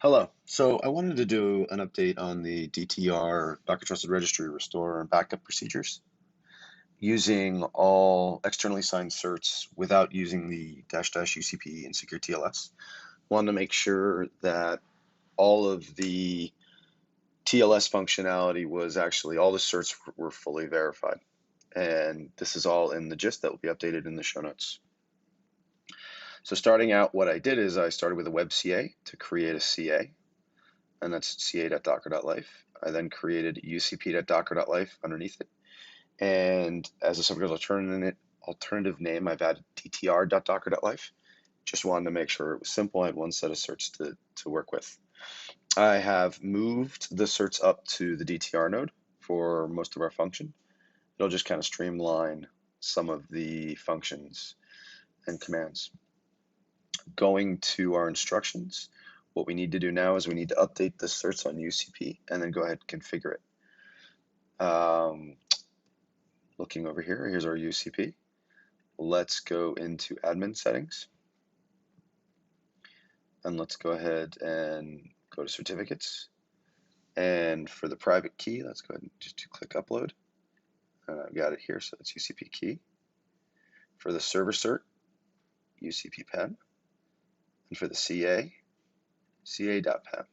Hello. So I wanted to do an update on the DTR, Docker Trusted Registry Restore and backup procedures using all externally signed certs without using the --UCP and secure TLS. Wanted to make sure that all of the TLS functionality was actually, all the certs were fully verified. And this is all in the gist that will be updated in the show notes. So starting out, what I did is I started with a web CA to create a CA. And that's ca.docker.life. I then created ucp.docker.life underneath it. And as a subject alternative name, I've added dtr.docker.life. Just wanted to make sure it was simple. I had one set of certs to work with. I have moved the certs up to the DTR node for most of our function. It'll just kind of streamline some of the functions and commands. Going to our instructions, what we need to do now is we need to update the certs on UCP and then go ahead and configure it. Looking over here, here's our UCP. Let's go into admin settings. And let's go ahead and go to certificates. And for the private key, let's go ahead and just click upload. And I've got it here, so it's UCP key. For the server cert, UCP pen. And for the CA, ca.pen.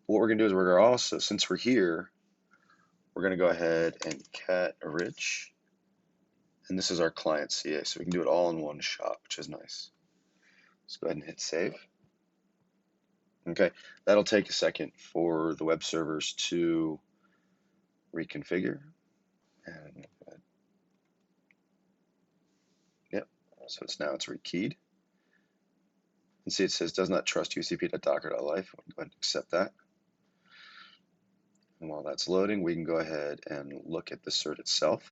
What we're going to do is we're going to also, since we're here, we're going to go ahead and cat orig, and this is our client CA, so we can do it all in one shot, which is nice. Let's go ahead and hit save. Okay, that'll take a second for the web servers to reconfigure. And yep, so it's rekeyed. And see, it says does not trust UCP.docker.life. We'll go ahead and accept that. And while that's loading, we can go ahead and look at the cert itself.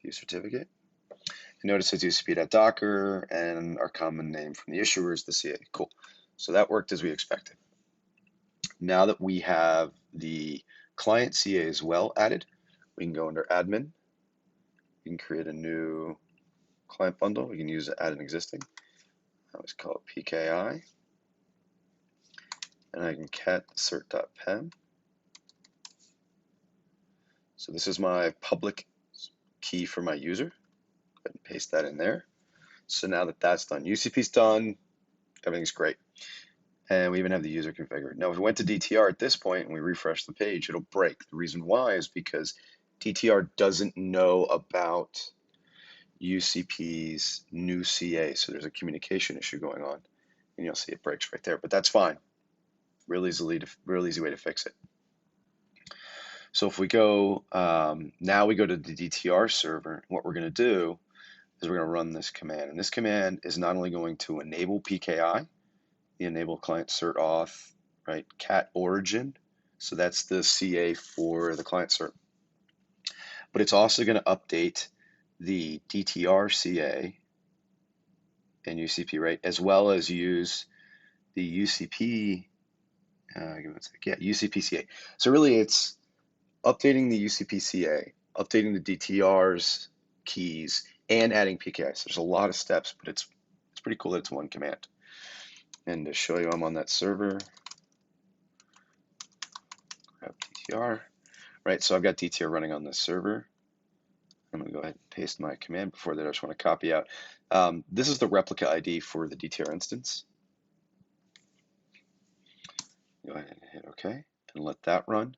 View certificate. And notice it's UCP.docker, and our common name from the issuer is the CA. Cool. So that worked as we expected. Now that we have the client CA as well added, we can go under admin. We can create a new client bundle. We can use add an existing. I always call it PKI. And I can cat cert.pen. So this is my public key for my user. Go ahead and paste that in there. So now that that's done, UCP's done, everything's great. And we even have the user configured. Now, if we went to DTR at this point and we refresh the page, it'll break. The reason why is because DTR doesn't know about UCP's new CA, so there's a communication issue going on, and you'll see it breaks right there. But that's fine. Real easy way to fix it. So if we go now, we go to the DTR server. What we're going to do is we're going to run this command, and this command is not only going to enable PKI, the enable client cert auth, right? Cat origin. So that's the CA for the client cert. But it's also going to update the DTR CA and UCP, right? As well as use the UCP, UCP CA. So really it's updating the UCP CA, updating the DTR's keys, and adding PKI. So there's a lot of steps, but it's pretty cool that it's one command. And to show you I'm on that server, grab DTR, right? So I've got DTR running on this server. I'm going to go ahead and paste my command. Before that, I just want to copy out. This is the replica ID for the DTR instance. Go ahead and hit OK and let that run.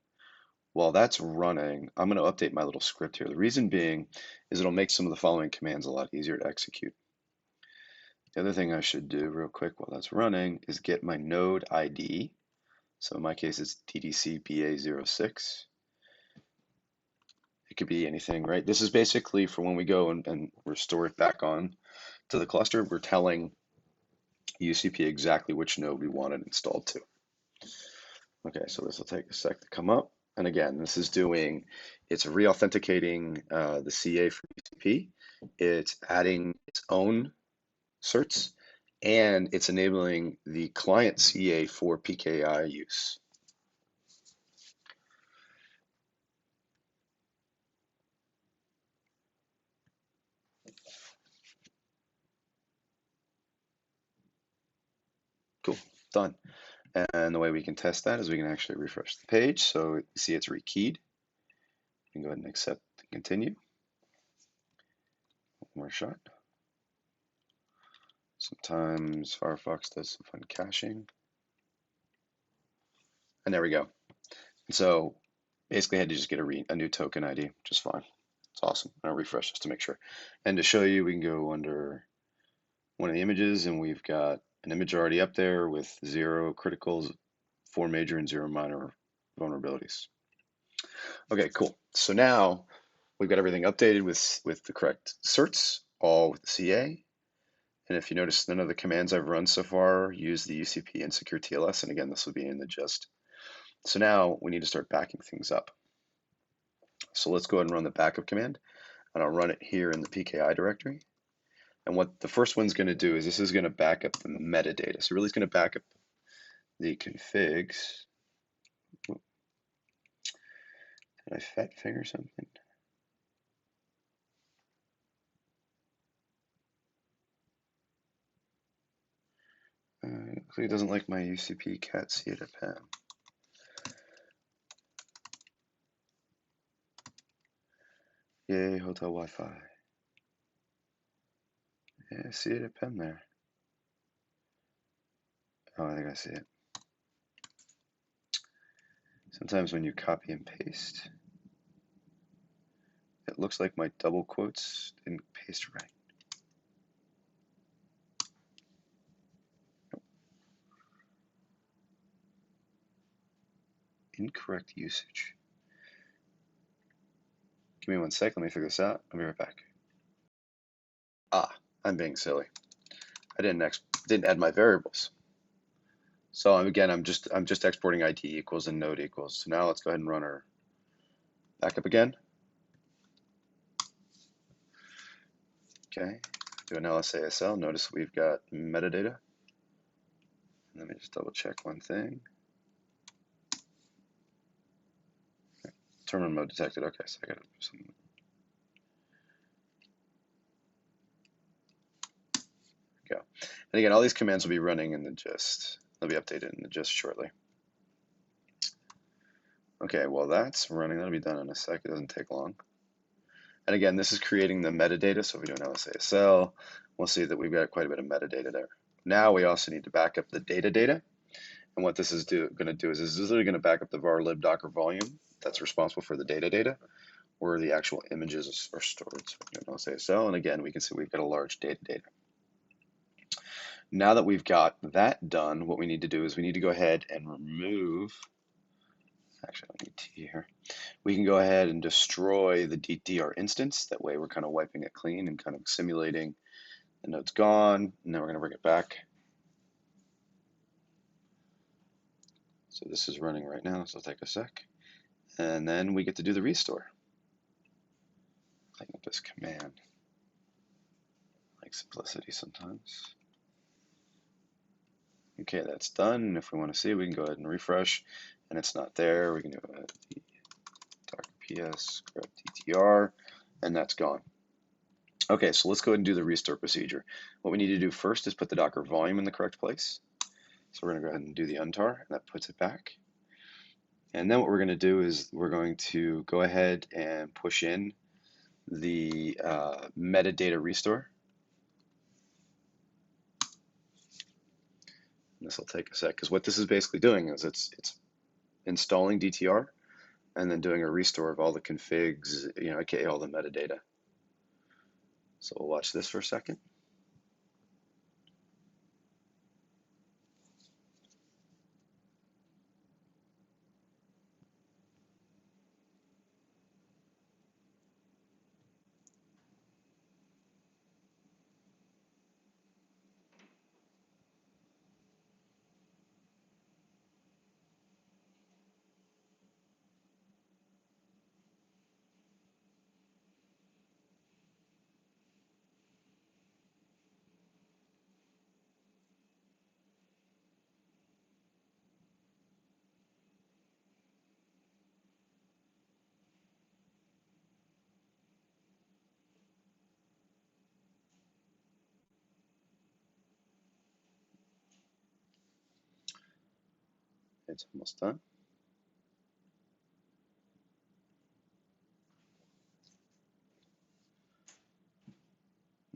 While that's running, I'm going to update my little script here. The reason being is it'll make some of the following commands a lot easier to execute. The other thing I should do real quick while that's running is get my node ID. So in my case, it's DDC-BA06. It could be anything, right? This is basically for when we go and restore it back on to the cluster, we're telling UCP exactly which node we want it installed to. Okay, so this will take a sec to come up. And again, this is it's re-authenticating the CA for UCP. It's adding its own certs, and it's enabling the client CA for PKI use. Cool, done. And the way we can test that is we can actually refresh the page. So you see it's rekeyed. You can go ahead and accept and continue. One more shot. Sometimes Firefox does some fun caching. And there we go. And so basically I had to just get a new token ID, which is fine. It's awesome. I'll refresh just to make sure. And to show you, we can go under one of the images and we've got an image already up there with 0 criticals, 4 major and 0 minor vulnerabilities. Okay, cool. So now we've got everything updated with the correct certs, all with the CA. And if you notice, none of the commands I've run so far use the UCP and secure TLS. And again, this will be in the gist. So now we need to start backing things up. So let's go ahead and run the backup command. And I'll run it here in the PKI directory. And what the first one's going to do is this is going to back up the metadata. So really it's going to back up the configs. Did I fat finger something? It doesn't like my UCP cat CADAPAM. Yay, hotel Wi-Fi. Yeah, I see it at pen there. Oh, I think I see it. Sometimes when you copy and paste, it looks like my double quotes didn't paste right. Nope. Incorrect usage. Give me 1 sec, let me figure this out. I'll be right back. Ah, I'm being silly. I didn't add my variables. So again, I'm just exporting ID equals and node equals. So now let's go ahead and run our backup again. Okay, do an LSASL. Notice we've got metadata. Let me just double check one thing. Okay. Terminal mode detected. Okay, so I got some. Go. And again, all these commands will be running in the gist. They'll be updated in the gist shortly. Okay, well that's running. That'll be done in a sec. It doesn't take long. And again, this is creating the metadata. So if we do an LSASL, we'll see that we've got quite a bit of metadata there. Now we also need to back up the data. And what this is going to do is this is literally going to back up the var lib docker volume that's responsible for the data, where the actual images are stored. So we do an LSASL, and again, we can see we've got a large data. Now that we've got that done, what we need to do is we need to go ahead and remove, actually I need T here. We can go ahead and destroy the DTR instance. That way we're kind of wiping it clean and kind of simulating the node's gone, and then we're going to bring it back. So this is running right now, so it'll take a sec. And then we get to do the restore. Clean up this command. I like simplicity sometimes. Okay, that's done. If we want to see it, we can go ahead and refresh, and it's not there. We can do a docker ps grab DTR, and that's gone. Okay, so let's go ahead and do the restore procedure. What we need to do first is put the Docker volume in the correct place. So we're going to go ahead and do the untar, and that puts it back. And then what we're going to do is we're going to go ahead and push in the metadata restore. And this will take a sec, because what this is basically doing is it's installing DTR and then doing a restore of all the configs, aka all the metadata. So we'll watch this for a second. It's almost done.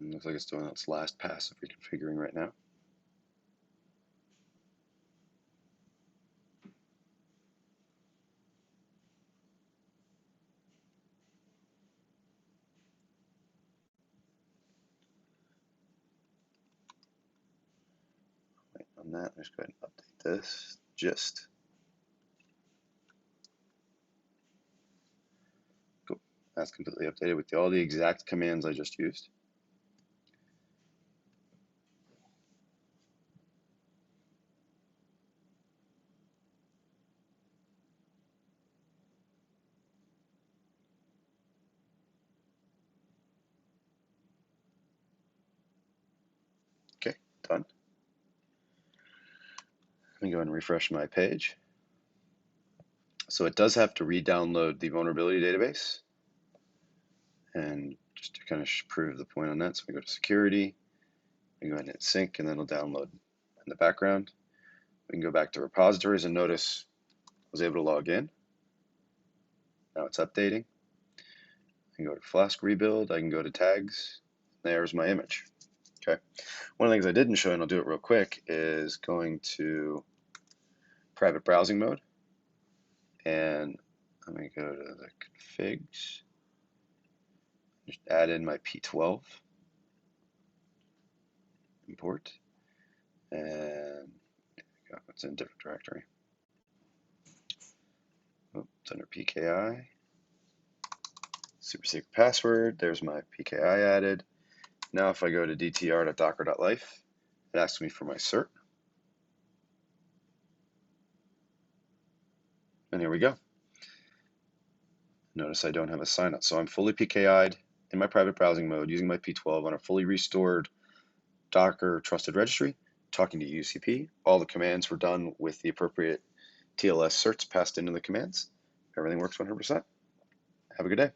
It looks like it's doing its last pass of reconfiguring right now. Wait on that, let's go ahead and update this. Just cool. That's completely updated with all the exact commands I just used. Okay, done. Let me go ahead and refresh my page. So it does have to re-download the vulnerability database. And just to kind of prove the point on that, so we go to security, we go ahead and hit sync, and then it'll download in the background. We can go back to repositories and notice I was able to log in. Now it's updating. I can go to Flask rebuild, I can go to tags. There's my image. Okay. One of the things I didn't show, and I'll do it real quick, is going to private browsing mode. And I'm going to go to the configs, just add in my P12 import, and it's in a different directory. Oh, it's under PKI. Super secret password. There's my PKI added. Now if I go to dtr.docker.life, it asks me for my cert. And here we go. Notice I don't have a sign-up. So I'm fully PKI'd in my private browsing mode using my P12 on a fully restored Docker trusted registry, talking to UCP. All the commands were done with the appropriate TLS certs passed into the commands. Everything works 100%. Have a good day.